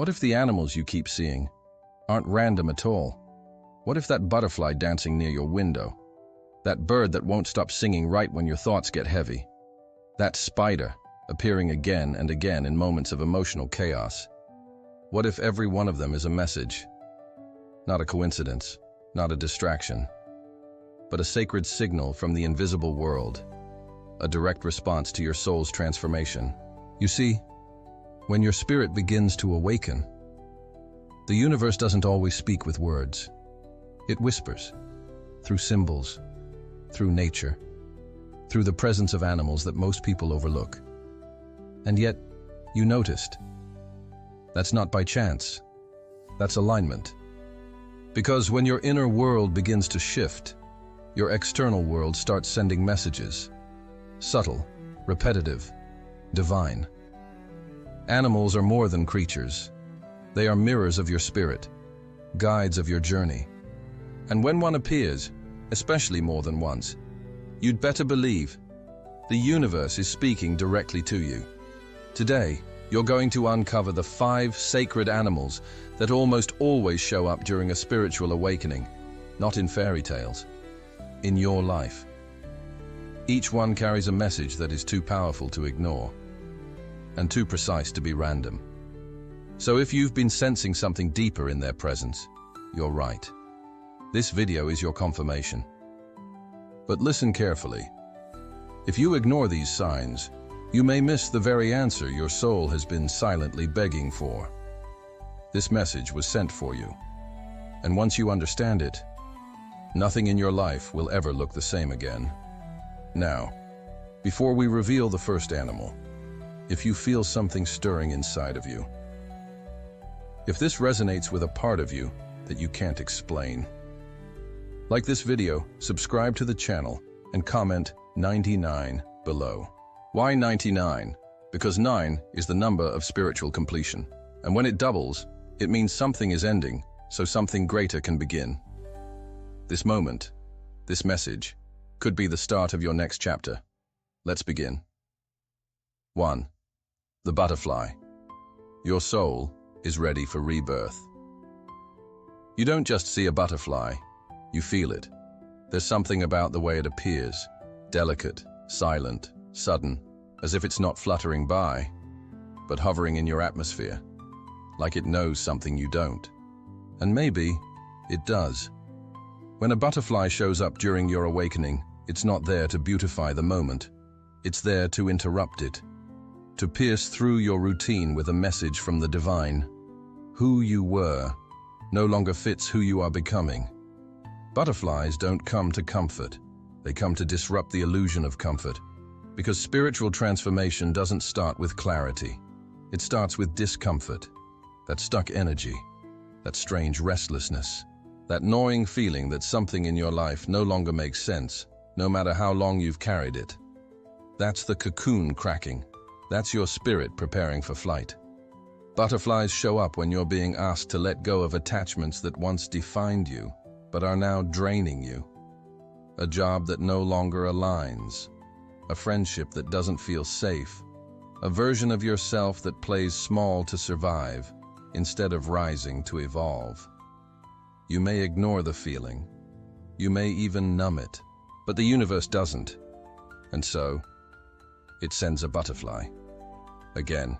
What if the animals you keep seeing aren't random at all? What if that butterfly dancing near your window, that bird that won't stop singing right when your thoughts get heavy, that spider appearing again and again in moments of emotional chaos, what if every one of them is a message? Not a coincidence, not a distraction, but a sacred signal from the invisible world, a direct response to your soul's transformation. You see, when your spirit begins to awaken, the universe doesn't always speak with words. It whispers, through symbols, through nature, through the presence of animals that most people overlook. And yet, you noticed. That's not by chance. That's alignment. Because when your inner world begins to shift, your external world starts sending messages. Subtle, repetitive, divine. Animals are more than creatures. They are mirrors of your spirit, guides of your journey. And when one appears, especially more than once, you'd better believe the universe is speaking directly to you. Today, you're going to uncover the 5 sacred animals that almost always show up during a spiritual awakening, not in fairy tales, in your life. Each one carries a message that is too powerful to ignore and too precise to be random. So if you've been sensing something deeper in their presence, you're right. This video is your confirmation. But listen carefully. If you ignore these signs, you may miss the very answer your soul has been silently begging for. This message was sent for you, and once you understand it, nothing in your life will ever look the same again. Now, before we reveal the first animal, if you feel something stirring inside of you, if this resonates with a part of you that you can't explain, like this video, subscribe to the channel, and comment 99 below. Why 99? Because 9 is the number of spiritual completion. And when it doubles, it means something is ending, so something greater can begin. This moment, this message, could be the start of your next chapter. Let's begin. 1. The butterfly. Your soul is ready for rebirth. You don't just see a butterfly, you feel it. There's something about the way it appears, delicate, silent, sudden, as if it's not fluttering by, but hovering in your atmosphere, like it knows something you don't. And maybe it does. When a butterfly shows up during your awakening, it's not there to beautify the moment. It's there to interrupt it, to pierce through your routine with a message from the divine. Who you were no longer fits who you are becoming. Butterflies don't come to comfort. They come to disrupt the illusion of comfort. Because spiritual transformation doesn't start with clarity. It starts with discomfort, that stuck energy, that strange restlessness, that gnawing feeling that something in your life no longer makes sense, no matter how long you've carried it. That's the cocoon cracking. That's your spirit preparing for flight. Butterflies show up when you're being asked to let go of attachments that once defined you, but are now draining you. A job that no longer aligns. A friendship that doesn't feel safe. A version of yourself that plays small to survive, instead of rising to evolve. You may ignore the feeling. You may even numb it. But the universe doesn't. And so, it sends a butterfly. Again,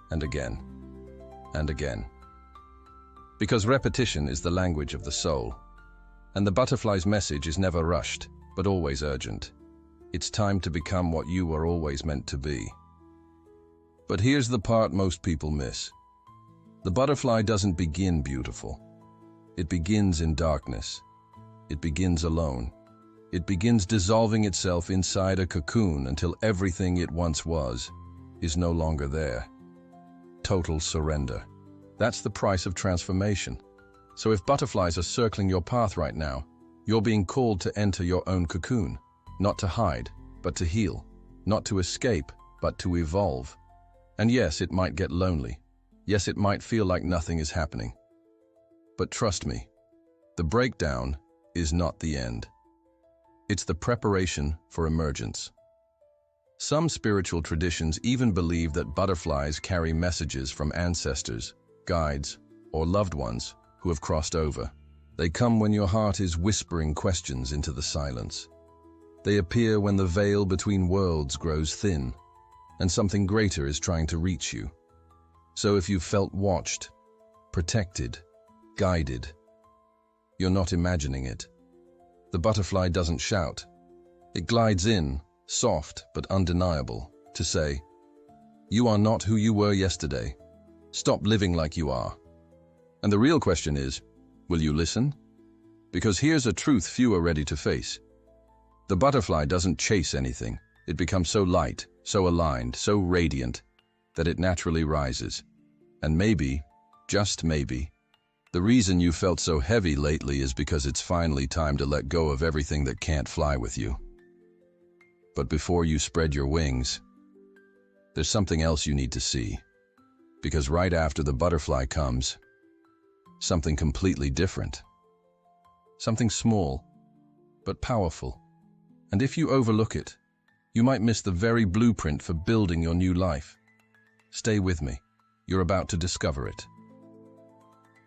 and again, and again. Because repetition is the language of the soul. And the butterfly's message is never rushed, but always urgent. It's time to become what you were always meant to be. But here's the part most people miss. The butterfly doesn't begin beautiful. It begins in darkness. It begins alone. It begins dissolving itself inside a cocoon until everything it once was is no longer there. Total surrender. That's the price of transformation. So if butterflies are circling your path right now, you're being called to enter your own cocoon. Not to hide, but to heal. Not to escape, but to evolve. And yes, it might get lonely. Yes, it might feel like nothing is happening. But trust me, the breakdown is not the end. It's the preparation for emergence. Some spiritual traditions even believe that butterflies carry messages from ancestors, guides, or loved ones who have crossed over. They come when your heart is whispering questions into the silence. They appear when the veil between worlds grows thin, and something greater is trying to reach you. So if you've felt watched, protected, guided, you're not imagining it. The butterfly doesn't shout. It glides in, soft but undeniable, to say, "You are not who you were yesterday. Stop living like you are." And the real question is, will you listen? Because here's a truth few are ready to face. The butterfly doesn't chase anything. It becomes so light, so aligned, so radiant, that it naturally rises. And maybe, just maybe, the reason you felt so heavy lately is because it's finally time to let go of everything that can't fly with you. But before you spread your wings, there's something else you need to see. Because right after the butterfly comes, something completely different. Something small, but powerful. And if you overlook it, you might miss the very blueprint for building your new life. Stay with me. You're about to discover it.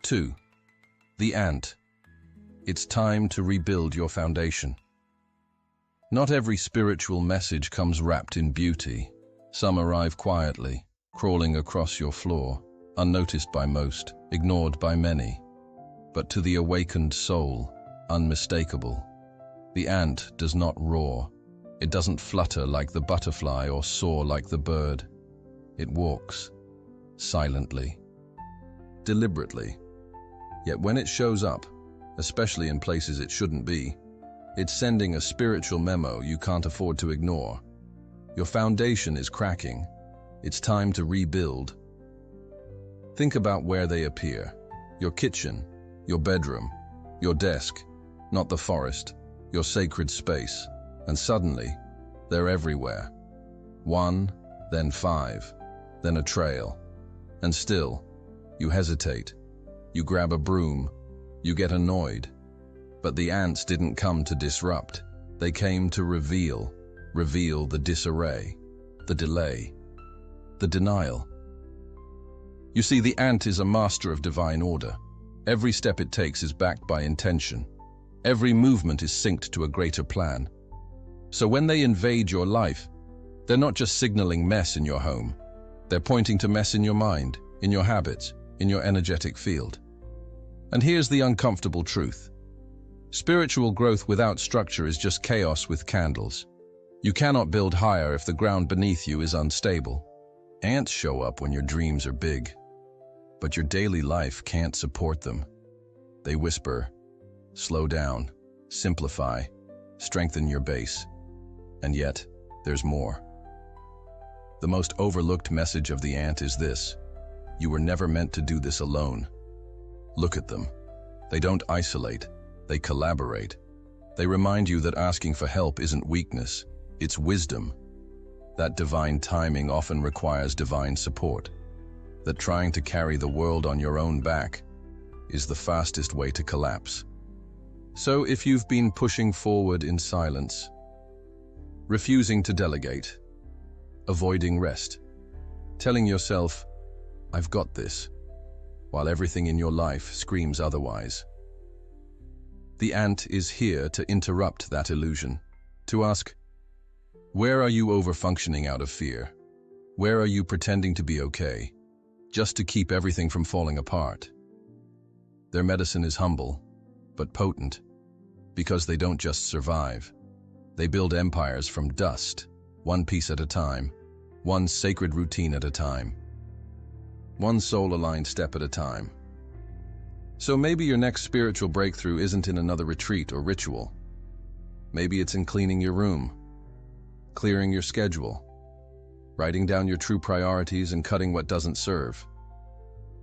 2. The ant. It's time to rebuild your foundation. Not every spiritual message comes wrapped in beauty. Some arrive quietly, crawling across your floor, unnoticed by most, ignored by many. But to the awakened soul, unmistakable. The ant does not roar. It doesn't flutter like the butterfly or soar like the bird. It walks, silently, deliberately. Yet when it shows up, especially in places it shouldn't be, it's sending a spiritual memo you can't afford to ignore. Your foundation is cracking. It's time to rebuild. Think about where they appear. Your kitchen, your bedroom, your desk, not the forest, your sacred space. And suddenly, they're everywhere. 1, then 5, then a trail. And still, you hesitate. You grab a broom. You get annoyed. But the ants didn't come to disrupt. They came to reveal the disarray, the delay, the denial. You see, the ant is a master of divine order. Every step it takes is backed by intention. Every movement is synced to a greater plan. So when they invade your life, they're not just signaling mess in your home. They're pointing to mess in your mind, in your habits, in your energetic field. And here's the uncomfortable truth. Spiritual growth without structure is just chaos with candles. You cannot build higher if the ground beneath you is unstable. Ants show up when your dreams are big, but your daily life can't support them. They whisper, slow down, simplify, strengthen your base. And yet, there's more. The most overlooked message of the ant is this: you were never meant to do this alone. Look at them. They don't isolate, they collaborate. They remind you that asking for help isn't weakness, it's wisdom. That divine timing often requires divine support. That trying to carry the world on your own back is the fastest way to collapse. So if you've been pushing forward in silence, refusing to delegate, avoiding rest, telling yourself, "I've got this," while everything in your life screams otherwise, the ant is here to interrupt that illusion, to ask, where are you over-functioning out of fear? Where are you pretending to be okay, just to keep everything from falling apart? Their medicine is humble, but potent, because they don't just survive. They build empires from dust, one piece at a time, one sacred routine at a time, one soul-aligned step at a time. So maybe your next spiritual breakthrough isn't in another retreat or ritual. Maybe it's in cleaning your room, clearing your schedule, writing down your true priorities and cutting what doesn't serve.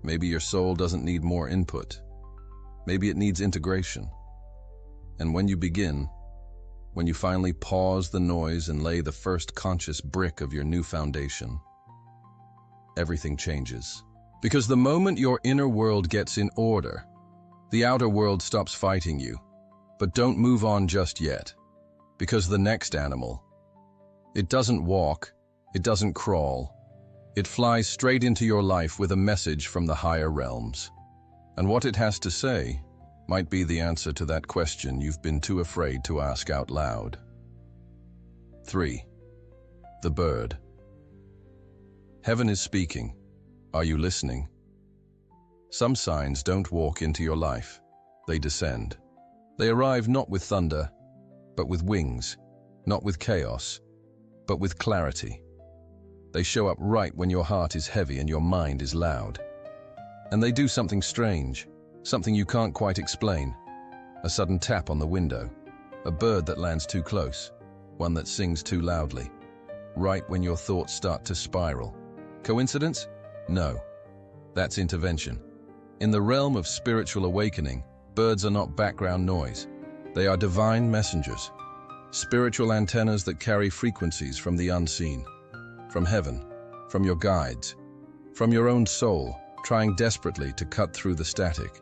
Maybe your soul doesn't need more input. Maybe it needs integration. And when you begin, when you finally pause the noise and lay the first conscious brick of your new foundation, everything changes. Because the moment your inner world gets in order, the outer world stops fighting you. But don't move on just yet, because the next animal It doesn't walk, it doesn't crawl. It flies straight into your life with a message from the higher realms. And what it has to say might be the answer to that question you've been too afraid to ask out loud. 3. The bird. Heaven is speaking. Are you listening? Some signs don't walk into your life. They descend. They arrive not with thunder, but with wings, not with chaos, but with clarity. They show up right when your heart is heavy and your mind is loud. And they do something strange, something you can't quite explain. A sudden tap on the window, a bird that lands too close, one that sings too loudly, right when your thoughts start to spiral. Coincidence? No. That's intervention. In the realm of spiritual awakening, birds are not background noise. They are divine messengers, spiritual antennas that carry frequencies from the unseen, from heaven, from your guides, from your own soul, trying desperately to cut through the static.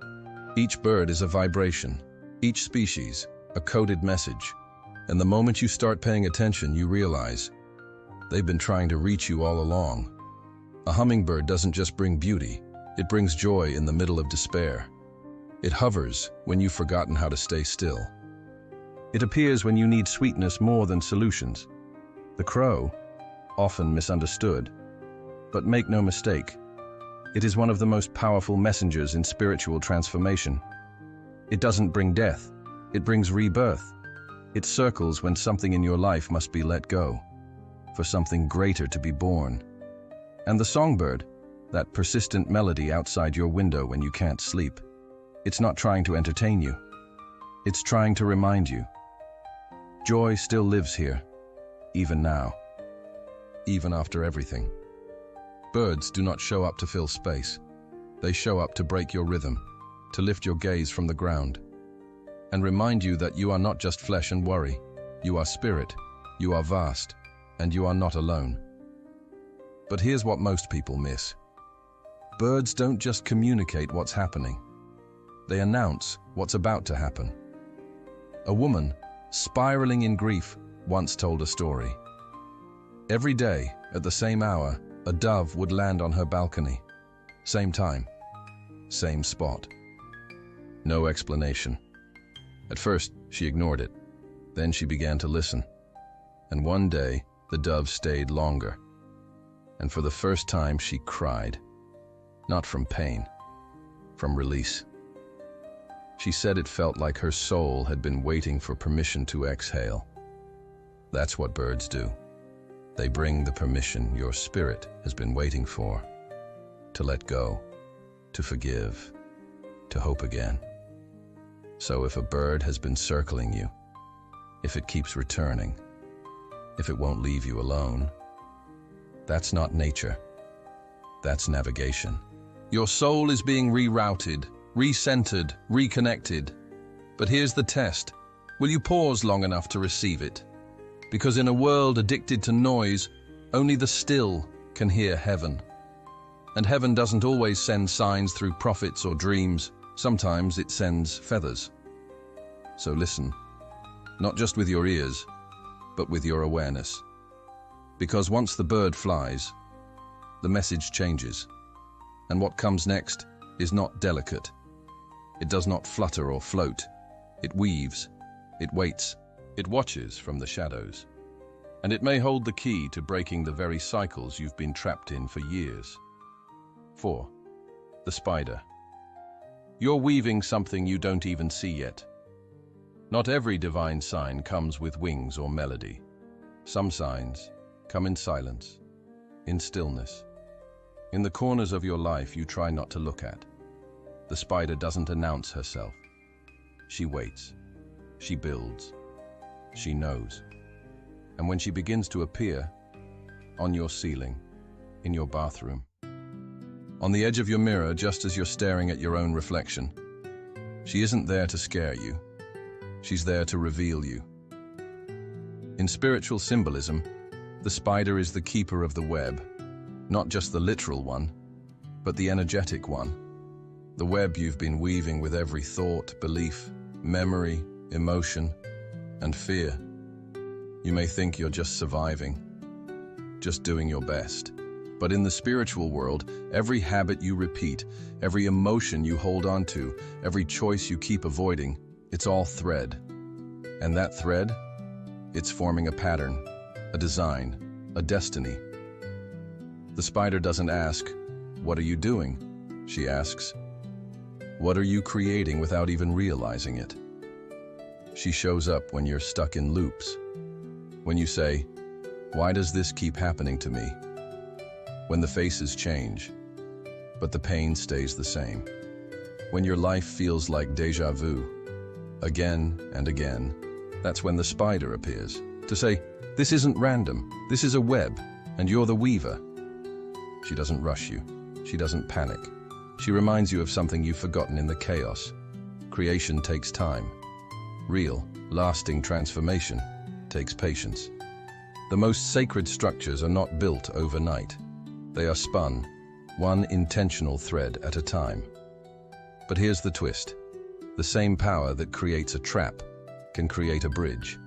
Each bird is a vibration, each species a coded message, and the moment you start paying attention, you realize they've been trying to reach you all along. A hummingbird doesn't just bring beauty, it brings joy in the middle of despair. It hovers when you've forgotten how to stay still. It appears when you need sweetness more than solutions. The crow, often misunderstood, but make no mistake, it is one of the most powerful messengers in spiritual transformation. It doesn't bring death, it brings rebirth. It circles when something in your life must be let go, for something greater to be born. And the songbird, that persistent melody outside your window when you can't sleep, it's not trying to entertain you. It's trying to remind you. Joy still lives here, even now, even after everything. Birds do not show up to fill space. They show up to break your rhythm, to lift your gaze from the ground, and remind you that you are not just flesh and worry. You are spirit, you are vast, and you are not alone. But here's what most people miss. Birds don't just communicate what's happening. They announce what's about to happen. A woman, spiraling in grief, once told a story. Every day, at the same hour, a dove would land on her balcony. Same time, same spot. No explanation. At first, she ignored it. Then she began to listen. And one day, the dove stayed longer. And for the first time, she cried. Not from pain, from release. She said it felt like her soul had been waiting for permission to exhale. That's what birds do. They bring the permission your spirit has been waiting for, to let go, to forgive, to hope again. So if a bird has been circling you, if it keeps returning, if it won't leave you alone, that's not nature. That's navigation. Your soul is being rerouted, recentered, reconnected. But here's the test. Will you pause long enough to receive it? Because in a world addicted to noise, only the still can hear heaven. And heaven doesn't always send signs through prophets or dreams. Sometimes it sends feathers. So listen, not just with your ears, but with your awareness. Because once the bird flies, the message changes. And what comes next is not delicate. It does not flutter or float. It weaves, it waits, it watches from the shadows. And it may hold the key to breaking the very cycles you've been trapped in for years. 4. The spider. You're weaving something you don't even see yet. Not every divine sign comes with wings or melody. Some signs come in silence, in stillness, in the corners of your life you try not to look at. The spider doesn't announce herself. She waits. She builds. She knows. And when she begins to appear, on your ceiling, in your bathroom, on the edge of your mirror just as you're staring at your own reflection, she isn't there to scare you. She's there to reveal you. In spiritual symbolism, the spider is the keeper of the web, not just the literal one, but the energetic one. The web you've been weaving with every thought, belief, memory, emotion, and fear. You may think you're just surviving, just doing your best. But in the spiritual world, every habit you repeat, every emotion you hold on to, every choice you keep avoiding, it's all thread. And that thread? It's forming a pattern, a design, a destiny. The spider doesn't ask, "What are you doing?" She asks, "What are you creating without even realizing it?" She shows up when you're stuck in loops. When you say, "Why does this keep happening to me?" When the faces change, but the pain stays the same. When your life feels like déjà vu, again and again, that's when the spider appears, to say, "This isn't random, this is a web, and you're the weaver." She doesn't rush you, she doesn't panic. She reminds you of something you've forgotten in the chaos. Creation takes time. Real, lasting transformation takes patience. The most sacred structures are not built overnight. They are spun, one intentional thread at a time. But here's the twist. The same power that creates a trap can create a bridge.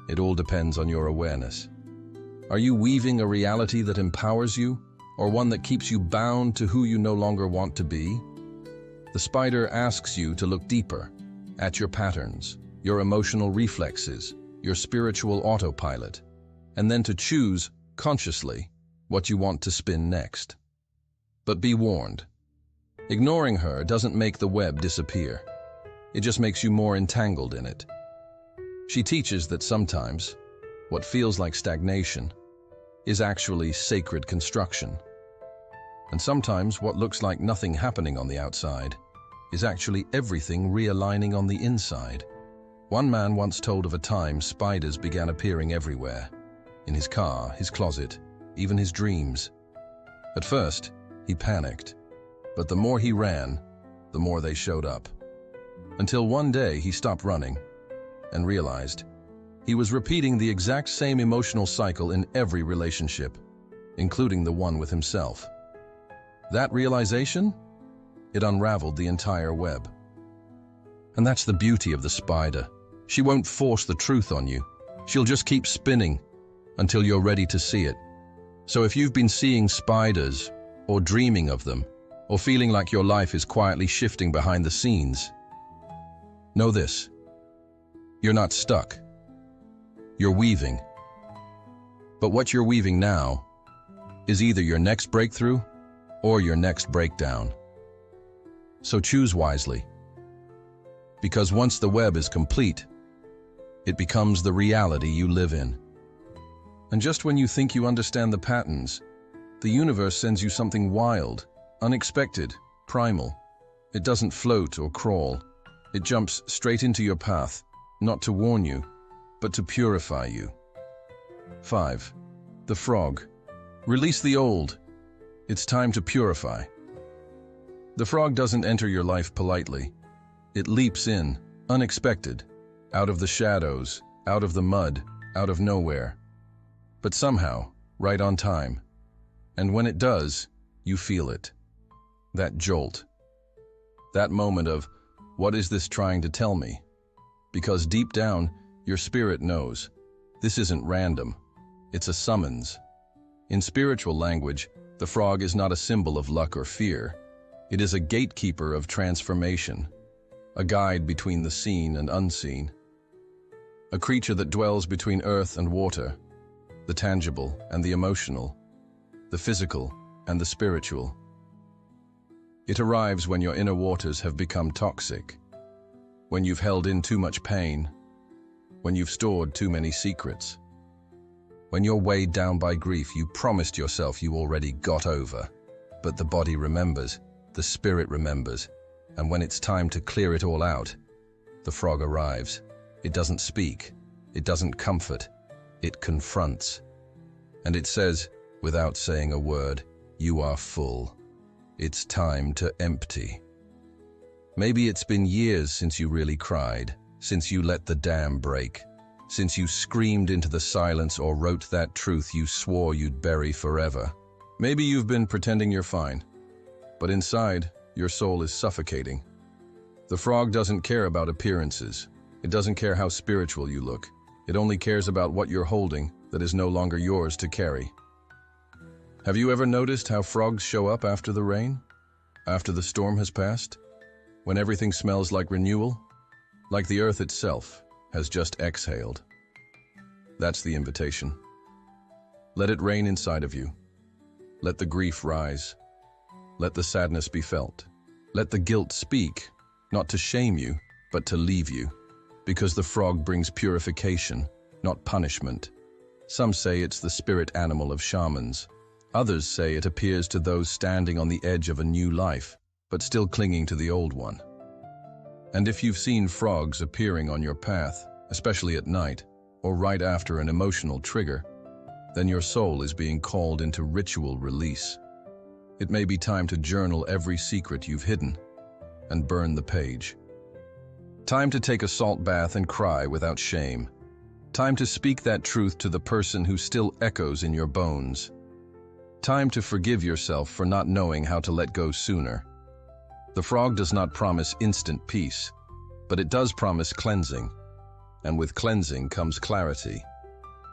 It all depends on your awareness. Are you weaving a reality that empowers you, or one that keeps you bound to who you no longer want to be? The spider asks you to look deeper, at your patterns, your emotional reflexes, your spiritual autopilot, and then to choose, consciously, what you want to spin next. But be warned. Ignoring her doesn't make the web disappear. It just makes you more entangled in it. She teaches that sometimes, what feels like stagnation is actually sacred construction. And sometimes what looks like nothing happening on the outside is actually everything realigning on the inside. One man once told of a time spiders began appearing everywhere, in his car, his closet, even his dreams. At first, he panicked, but the more he ran, the more they showed up. Until one day he stopped running and realized he was repeating the exact same emotional cycle in every relationship, including the one with himself. That realization, it unraveled the entire web. And that's the beauty of the spider. She won't force the truth on you. She'll just keep spinning until you're ready to see it. So if you've been seeing spiders, or dreaming of them, or feeling like your life is quietly shifting behind the scenes, know this: you're not stuck. You're weaving. But what you're weaving now is either your next breakthrough or your next breakdown. So choose wisely. Because once the web is complete, it becomes the reality you live in. And just when you think you understand the patterns, the universe sends you something wild, unexpected, primal. It doesn't float or crawl. It jumps straight into your path, not to warn you, but to purify you. 5. The frog. Release the old. It's time to purify. The frog doesn't enter your life politely. It leaps in, unexpected, out of the shadows, out of the mud, out of nowhere. But somehow, right on time. And when it does, you feel it. That jolt. That moment of, what is this trying to tell me? Because deep down, your spirit knows. This isn't random. It's a summons. In spiritual language, the frog is not a symbol of luck or fear. It is a gatekeeper of transformation, a guide between the seen and unseen, a creature that dwells between earth and water, the tangible and the emotional, the physical and the spiritual. It arrives when your inner waters have become toxic, when you've held in too much pain, when you've stored too many secrets, when you're weighed down by grief you promised yourself you already got over. But the body remembers, the spirit remembers, and when it's time to clear it all out, the frog arrives. It doesn't speak, it doesn't comfort, it confronts. And it says, without saying a word, you are full. It's time to empty. Maybe it's been years since you really cried, since you let the dam break, since you screamed into the silence or wrote that truth you swore you'd bury forever. Maybe you've been pretending you're fine, but inside, your soul is suffocating. The frog doesn't care about appearances. It doesn't care how spiritual you look. It only cares about what you're holding that is no longer yours to carry. Have you ever noticed how frogs show up after the rain? After the storm has passed? When everything smells like renewal? Like the earth itself has just exhaled. That's the invitation. Let it rain inside of you. Let the grief rise. Let the sadness be felt. Let the guilt speak, not to shame you, but to leave you. Because the frog brings purification, not punishment. Some say it's the spirit animal of shamans. Others say it appears to those standing on the edge of a new life, but still clinging to the old one. And if you've seen frogs appearing on your path, especially at night, or right after an emotional trigger, then your soul is being called into ritual release. It may be time to journal every secret you've hidden and burn the page. Time to take a salt bath and cry without shame. Time to speak that truth to the person who still echoes in your bones. Time to forgive yourself for not knowing how to let go sooner. The frog does not promise instant peace, but it does promise cleansing. And with cleansing comes clarity.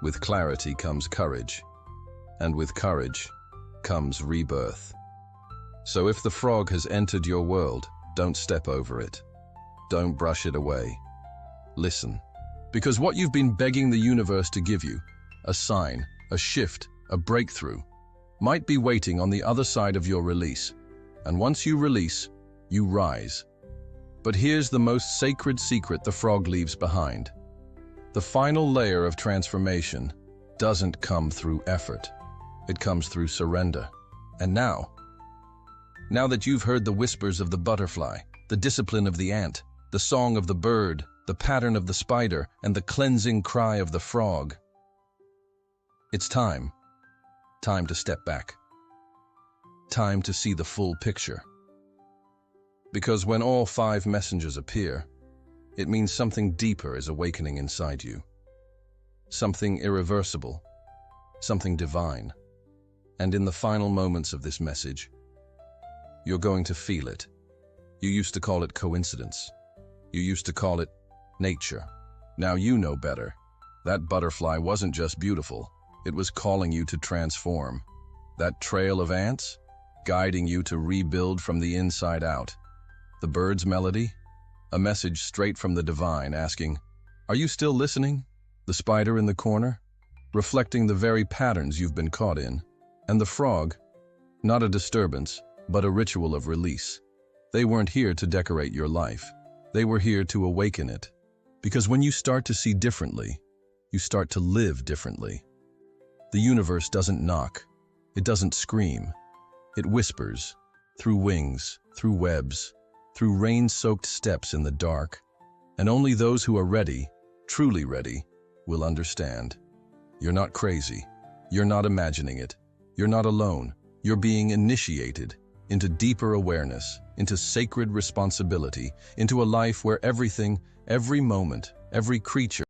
With clarity comes courage. And with courage comes rebirth. So if the frog has entered your world, don't step over it. Don't brush it away. Listen. Because what you've been begging the universe to give you, a sign, a shift, a breakthrough, might be waiting on the other side of your release. And once you release, you rise. But here's the most sacred secret the frog leaves behind. The final layer of transformation doesn't come through effort. It comes through surrender. And now that you've heard the whispers of the butterfly, the discipline of the ant, the song of the bird, the pattern of the spider, and the cleansing cry of the frog, it's time to step back. Time to see the full picture. Because when all 5 messengers appear, it means something deeper is awakening inside you. Something irreversible, something divine. And in the final moments of this message, you're going to feel it. You used to call it coincidence. You used to call it nature. Now you know better. That butterfly wasn't just beautiful, it was calling you to transform. That trail of ants, guiding you to rebuild from the inside out. The bird's melody, a message straight from the divine asking, "Are you still listening?" The spider in the corner, reflecting the very patterns you've been caught in. And the frog, not a disturbance, but a ritual of release. They weren't here to decorate your life. They were here to awaken it. Because when you start to see differently, you start to live differently. The universe doesn't knock. It doesn't scream. It whispers, through wings, through webs, through rain-soaked steps in the dark. And only those who are ready, truly ready, will understand. You're not crazy. You're not imagining it. You're not alone. You're being initiated into deeper awareness, into sacred responsibility, into a life where everything, every moment, every creature